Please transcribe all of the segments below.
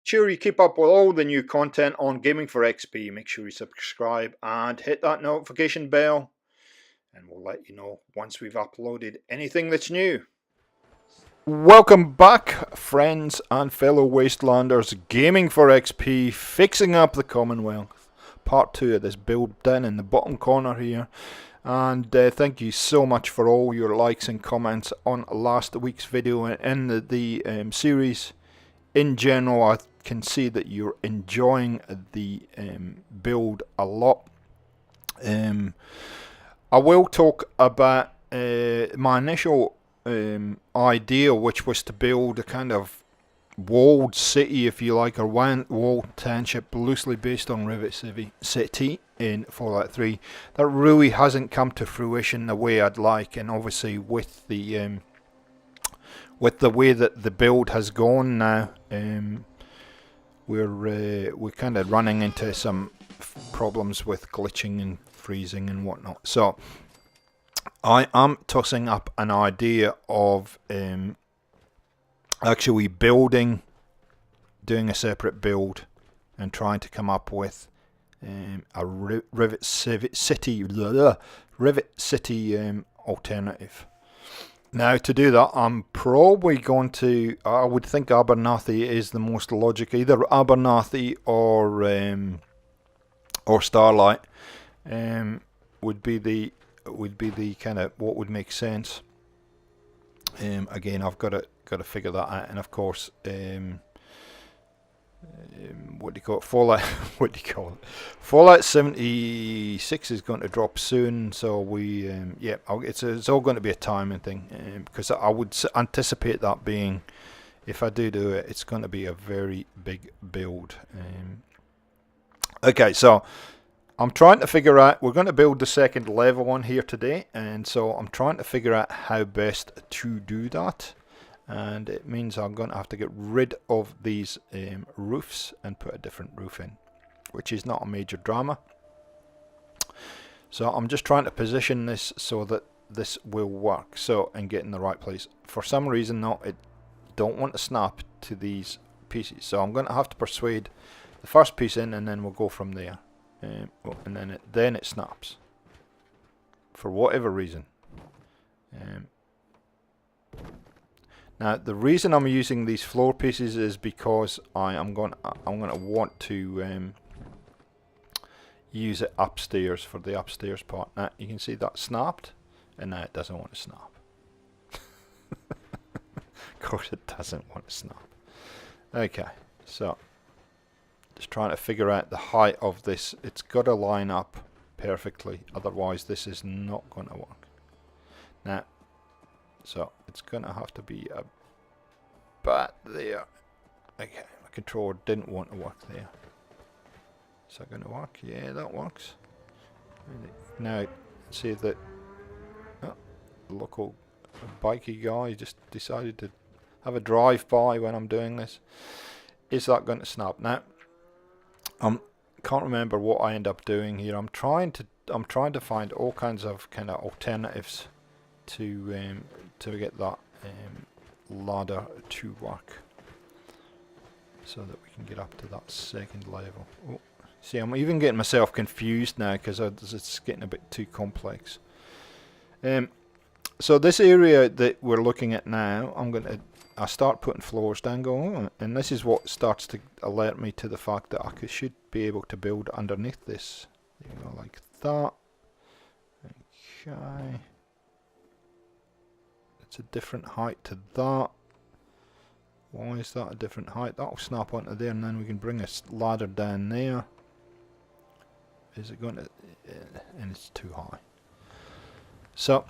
sure you keep up with all the new content on Gaming for XP. Make sure you subscribe and hit that notification bell, and we'll let you know once we've uploaded anything that's new. Welcome back, friends and fellow Wastelanders. Gaming for XP, fixing up the Commonwealth. Part 2 of this build down in the bottom corner here. And thank you so much for all your likes and comments on last week's video and the series. In general, I can see that you're enjoying the build a lot. I will talk about my initial idea, which was to build a kind of walled city, if you like, or walled township loosely based on Rivet City in Fallout 3. That really hasn't come to fruition the way I'd like, and obviously with the way that the build has gone now, we're kind of running into some problems with glitching and freezing and whatnot. So I am tossing up an idea of actually doing a separate build and trying to come up with a Rivet City alternative. Now, to do that, I'm probably going to, I would think Abernathy is the most logical, either Abernathy or Starlight would be the kind of what would make sense. Again, I've got to figure that out, and of course, what do you call it? Fallout 76 is going to drop soon, so it's all going to be a timing thing, because I would anticipate that being, if I do it, it's going to be a very big build. Okay, so I'm trying to figure out, we're going to build the second level on here today, and so I'm trying to figure out how best to do that. And it means I'm going to have to get rid of these roofs and put a different roof in, which is not a major drama. So I'm just trying to position this so that this will work, so, and get in the right place. For some reason though, it don't want to snap to these pieces, so I'm going to have to persuade the first piece in, and then we'll go from there. And then it snaps for whatever reason. Now, the reason I'm using these floor pieces is because I'm going to want to use it upstairs for the upstairs part. Now you can see that snapped, and now it doesn't want to snap. Of course, it doesn't want to snap. Okay, so just trying to figure out the height of this. It's got to line up perfectly, otherwise this is not going to work. Now, so it's going to have to be about there. Okay, my controller didn't want to work there. Is that going to work? Yeah, that works. Now, see that the local bikey guy just decided to have a drive-by when I'm doing this. Is that going to snap? Now, can't remember what I end up doing here. I'm trying to find all kinds of kind of alternatives to get that ladder to work, so that we can get up to that second level. Oh, see, I'm even getting myself confused now because it's getting a bit too complex. So this area that we're looking at now, I start putting floors down, going, and this is what starts to alert me to the fact that I should be able to build underneath this. There you go, like that. Okay. It's a different height to that. Why is that a different height? That'll snap onto there, and then we can bring a ladder down there. Is it going to... and it's too high. So,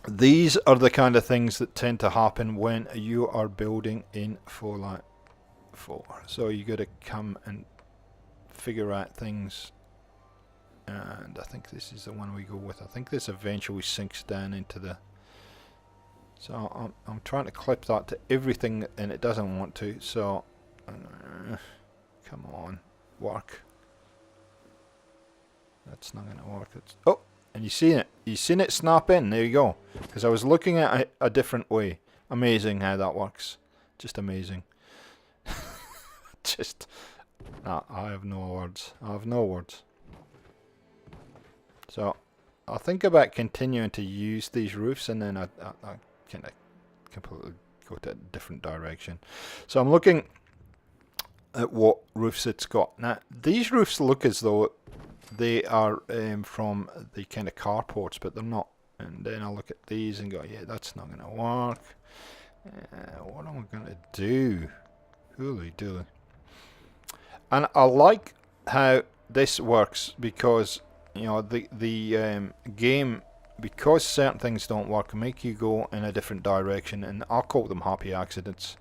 these are the kind of things that tend to happen when you are building in Fallout 4. So you got to come and figure out things. And I think this is the one we go with. I think this eventually sinks down into the... So I'm trying to clip that to everything, and it doesn't want to. So come on, work. That's not going to work. Oh, and you seen it. You seen it snap in. There you go. Because I was looking at it a different way. Amazing how that works. Just amazing. just... Nah, I have no words. I have no words. So, I think about continuing to use these roofs, and then I kind of completely go to a different direction. So I'm looking at what roofs it's got. Now, these roofs look as though they are from the kind of carports, but they're not. And then I look at these and go, yeah, that's not going to work. What am I going to do? Holy dooly. And I like how this works because, you know, the game, because certain things don't work, make you go in a different direction, and I'll call them happy accidents.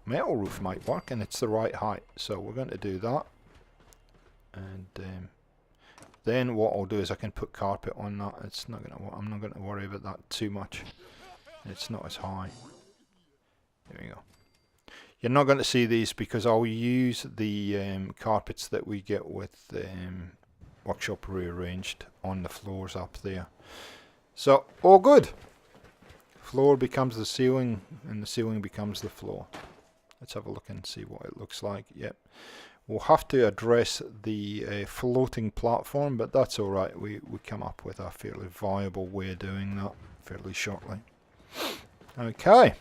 Metal roof might work, and it's the right height, so we're going to do that. And then what I'll do is I can put carpet on that. It's not going to. I'm not going to worry about that too much. It's not as high. There we go. You're not going to see these because I'll use the carpets that we get with Workshop Rearranged on the floors up there. So, all good. Floor becomes the ceiling, and the ceiling becomes the floor. Let's have a look and see what it looks like. Yep. We'll have to address the floating platform, but that's alright. We come up with a fairly viable way of doing that fairly shortly. Okay.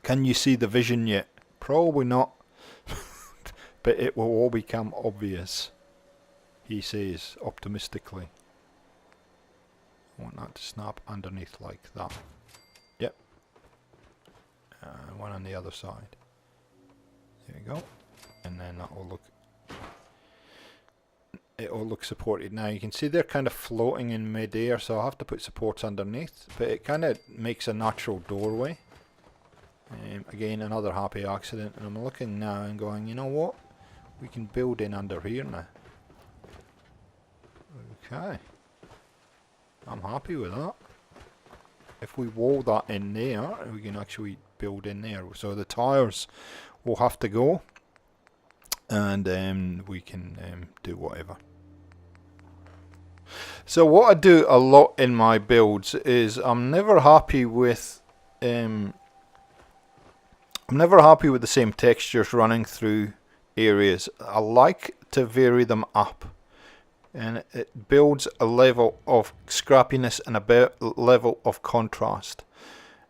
Can you see the vision yet? Probably not. But it will all become obvious, he says optimistically. I want that to snap underneath like that. Yep. One on the other side. There we go. And then that will look... it will look supported. Now you can see they're kind of floating in mid-air, so I'll have to put supports underneath. But it kind of makes a natural doorway. Again, another happy accident. And I'm looking now and going, you know what? We can build in under here now. Okay. I'm happy with that. If we wall that in there, we can actually build in there. So the tires will have to go, and then we can do whatever. So what I do a lot in my builds is I'm never happy with the same textures running through areas. I like to vary them up, and it builds a level of scrappiness and a level of contrast.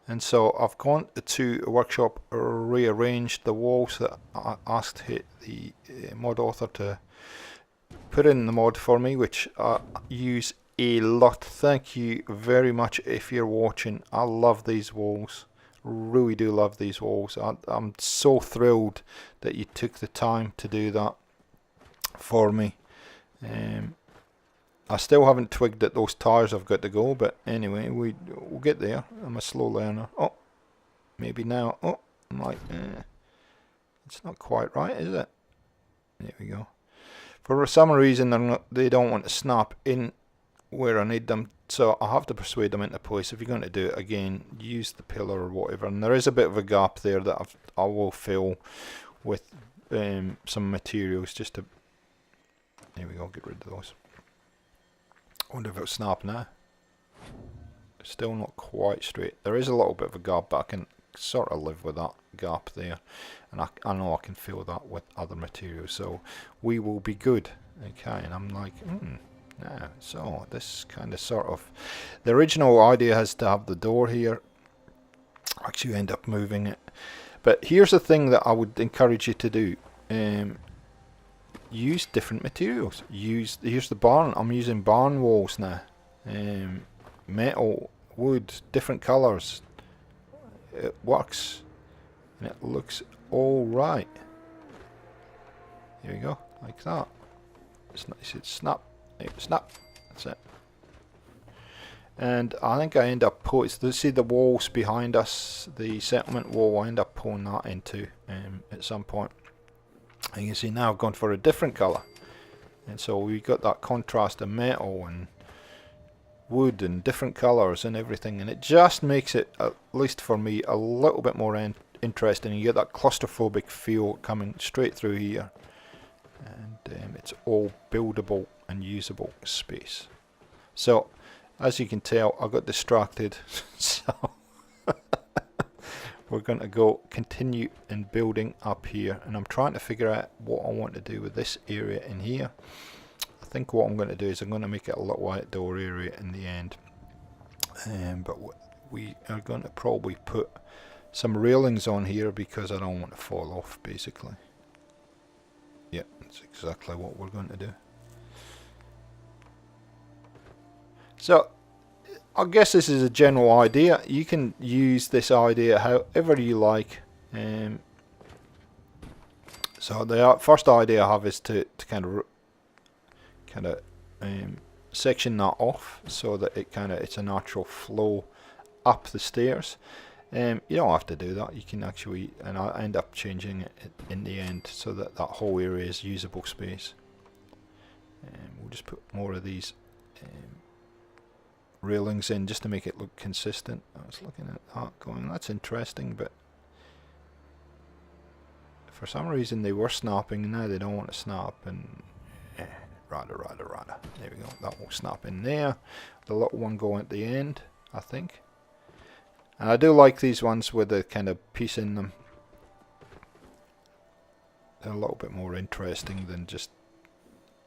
And so I've gone to a workshop, rearranged the walls that I asked the mod author to put in the mod for me, which I use a lot. Thank you very much if you're watching. I love these walls. Really do love these walls. I'm so thrilled that you took the time to do that for me. I still haven't twigged that those tires have got to go, but anyway, we'll get there. I'm a slow learner. Oh, maybe now. Oh, I'm like, it's not quite right, is it? There we go. For some reason, they don't want to snap in where I need them, so I have to persuade them into place. If you're going to do it again, use the pillar or whatever. And there is a bit of a gap there that I will fill with some materials just to... There we go, get rid of those. I wonder if it'll snap now. Still not quite straight. There is a little bit of a gap, but I can sort of live with that gap there. And I know I can fill that with other materials, so we will be good. Okay, and I'm like, yeah, so this kind of sort of... The original idea has to have the door here. Actually end up moving it. But here's the thing that I would encourage you to do. Use different materials. Here's the barn. I'm using barn walls now. Metal, wood, different colours. It works, and it looks all right. Here we go, like that. It's snap. Snap. That's it. And I think I end up see the walls behind us, the settlement wall. I end up pulling that into at some point. And you can see now I've gone for a different colour, and so we got that contrast of metal and wood and different colours and everything, and it just makes it, at least for me, a little bit more interesting. You get that claustrophobic feel coming straight through here, and it's all buildable and usable space. So as you can tell, I got distracted, so we're going to go continue in building up here, and I'm trying to figure out what I want to do with this area in here. I think what I'm going to do is I'm going to make it a little white door area in the end, but we are going to probably put some railings on here because I don't want to fall off, basically. Yeah, that's exactly what we're going to do. So I guess this is a general idea. You can use this idea however you like. So the first idea I have is to kind of section that off so that it's a natural flow up the stairs. You don't have to do that. You can actually, and I end up changing it in the end so that that whole area is usable space. We'll just put more of these railings in just to make it look consistent. I was looking at that going, that's interesting, but for some reason they were snapping, now they don't want to snap, and rather. There we go, that will snap in there. The little one going at the end, I think. And I do like these ones with the kind of piece in them. They're a little bit more interesting than just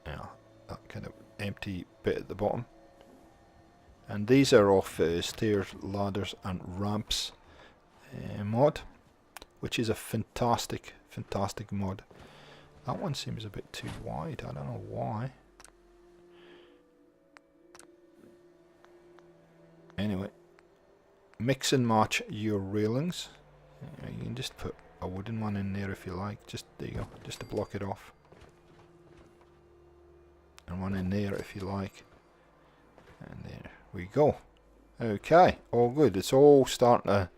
that kind of empty bit at the bottom. And these are off stairs, ladders and ramps mod, which is a fantastic mod. That one seems a bit too wide, I don't know why. Anyway, mix and match your railings. You can just put a wooden one in there if you like, just there you go, just to block it off. And one in there if you like. And there we go. Okay, all good. It's all starting to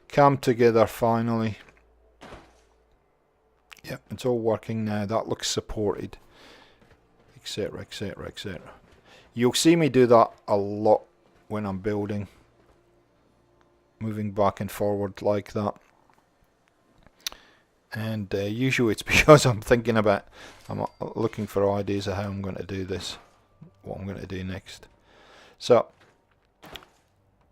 come together finally. Yep, it's all working now. That looks supported, etc, etc, etc. You'll see me do that a lot when I'm building, moving back and forward like that. And usually it's because I'm looking for ideas of how I'm going to do this, what I'm going to do next. So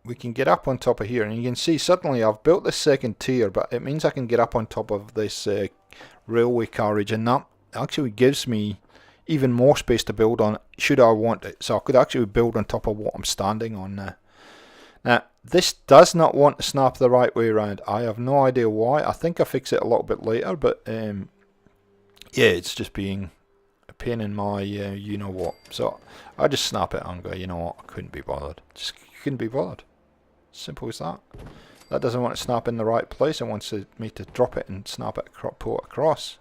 we can get up on top of here, and you can see suddenly I've built this second tier, but it means I can get up on top of this railway carriage, and that actually gives me even more space to build on should I want it. So I could actually build on top of what I'm standing on now. Now this does not want to snap the right way around. I have no idea why. I think I fix it a little bit later, but yeah, it's just being a pain in my you know what. So I just snap it and go, you know what, I couldn't be bothered. Just couldn't be bothered. Simple as that. That doesn't want to snap in the right place. It wants me to drop it and snap it, pull it across.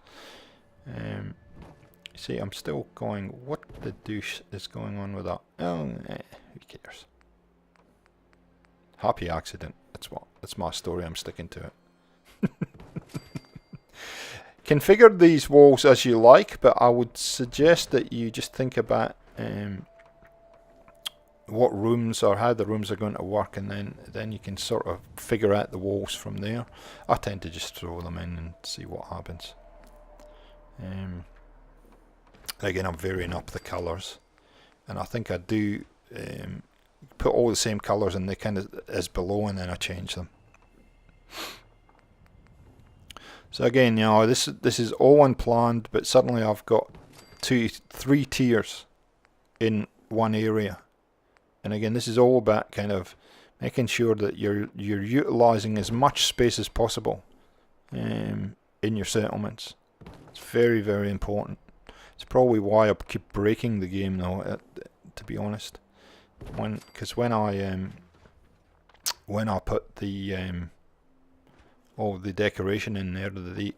See, I'm still going, what the douche is going on with that? Oh, who cares? Happy accident. That's my story. I'm sticking to it. Configure these walls as you like, but I would suggest that you just think about what rooms or how the rooms are going to work, and then you can sort of figure out the walls from there. I tend to just throw them in and see what happens. Again, I'm varying up the colours, and I think I do put all the same colours and they kind of as below, and then I change them. So again, you know, this is all unplanned, but suddenly I've got 3 tiers in one area. And again, this is all about kind of making sure that you're utilising as much space as possible in your settlements. It's very, very important. It's probably why I keep breaking the game though, to be honest. Because when I put the decoration in there, the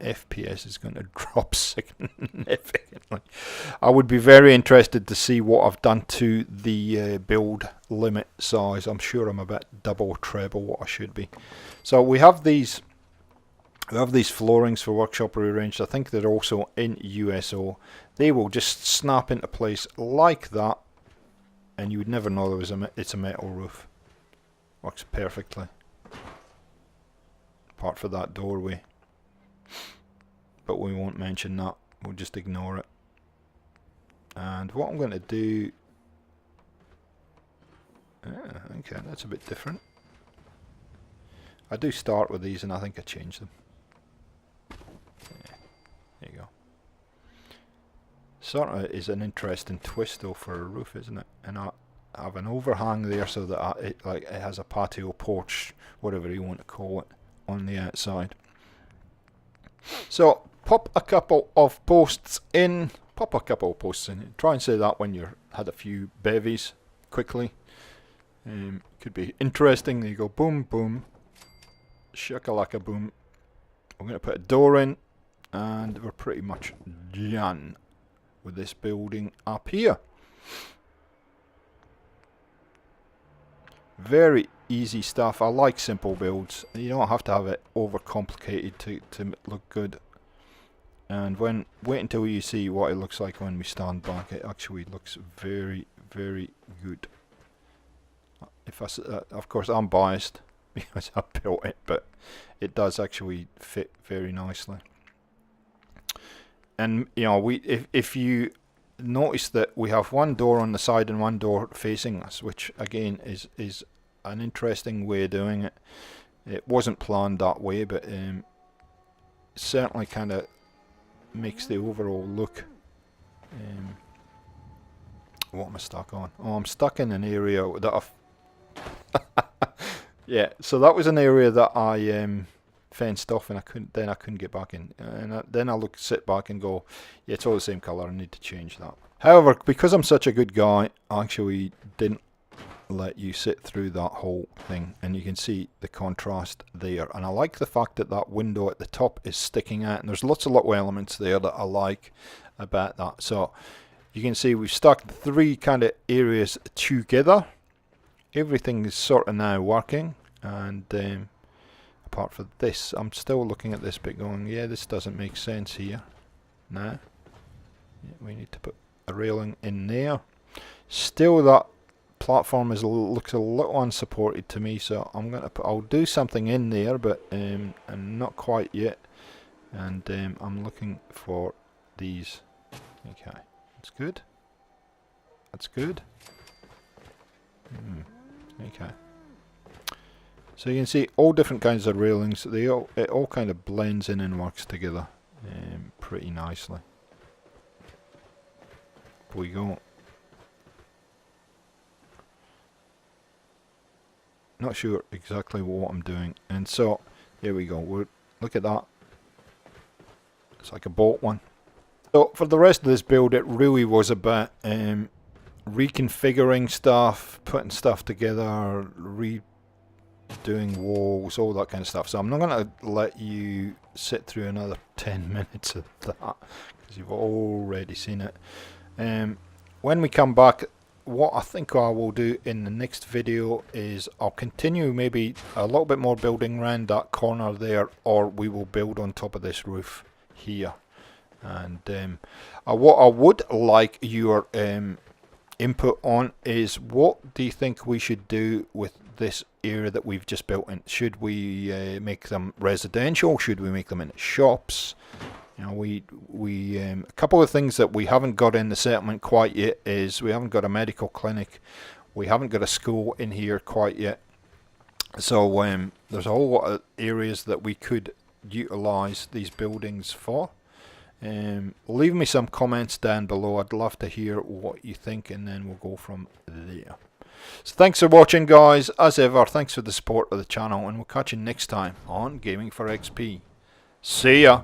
FPS is going to drop significantly. I would be very interested to see what I've done to the build limit size. I'm sure I'm about double or treble what I should be. So we have these floorings for workshop rearranged. I think they're also in USO. They will just snap into place like that, and you would never know it's a metal roof. Works perfectly. Apart from that doorway, but we won't mention that. We'll just ignore it. And what I'm going to do, okay, that's a bit different. I do start with these and I think I changed them. Yeah, there you go. Sort of is an interesting twist though for a roof, isn't it? And I have an overhang there so that it has a patio porch, whatever you want to call it, on the outside. So pop a couple of posts in. Try and say that when you've had a few bevies quickly. Could be interesting. There you go. Boom, boom. Shakalaka boom. I'm going to put a door in, and we're pretty much done with this building up here. Very easy stuff. I like simple builds. You don't have to have it overcomplicated to look good. And wait until you see what it looks like when we stand back. It actually looks very, very good. Of course, I'm biased because I built it, but it does actually fit very nicely. And you know, if you notice that we have one door on the side and one door facing us, which again is an interesting way of doing it. It wasn't planned that way, but it certainly kind of makes the overall look. What am I stuck on? Oh, I'm stuck in an area that I've yeah, so that was an area that I fenced off, and I couldn't get back in, and then I sit back and go, yeah, it's all the same color, I need to change that. However, because I'm such a good guy, I actually didn't let you sit through that whole thing, and you can see the contrast there. And I like the fact that that window at the top is sticking out, and there's lots of little elements there that I like about that. So you can see we've stuck 3 kind of areas together. Everything is sort of now working, and apart from this, I'm still looking at this bit going, yeah, this doesn't make sense here. Now we need to put a railing in there. Still, that platform looks a little unsupported to me, so I'll do something in there, but and not quite yet. And I'm looking for these. Okay, that's good. That's good. Okay. So you can see all different kinds of railings. It all kind of blends in and works together pretty nicely. There we go. Not sure exactly what I'm doing, and so there we go. Look at that. It's like a bolt one. So for the rest of this build, it really was about reconfiguring stuff, putting stuff together, redoing walls, all that kind of stuff. So I'm not going to let you sit through another 10 minutes of that, because you've already seen it. When we come back, what I think I will do in the next video is I'll continue maybe a little bit more building around that corner there, or we will build on top of this roof here. And what I would like your input on is, what do you think we should do with this area that we've just built in? Should we make them residential? Should we make them into shops? You know, a couple of things that we haven't got in the settlement quite yet is we haven't got a medical clinic, we haven't got a school in here quite yet. So there's a whole lot of areas that we could utilize these buildings for. Leave me some comments down below. I'd love to hear what you think, and then we'll go from there. So thanks for watching, guys. As ever, thanks for the support of the channel, and we'll catch you next time on Gaming for XP. See ya.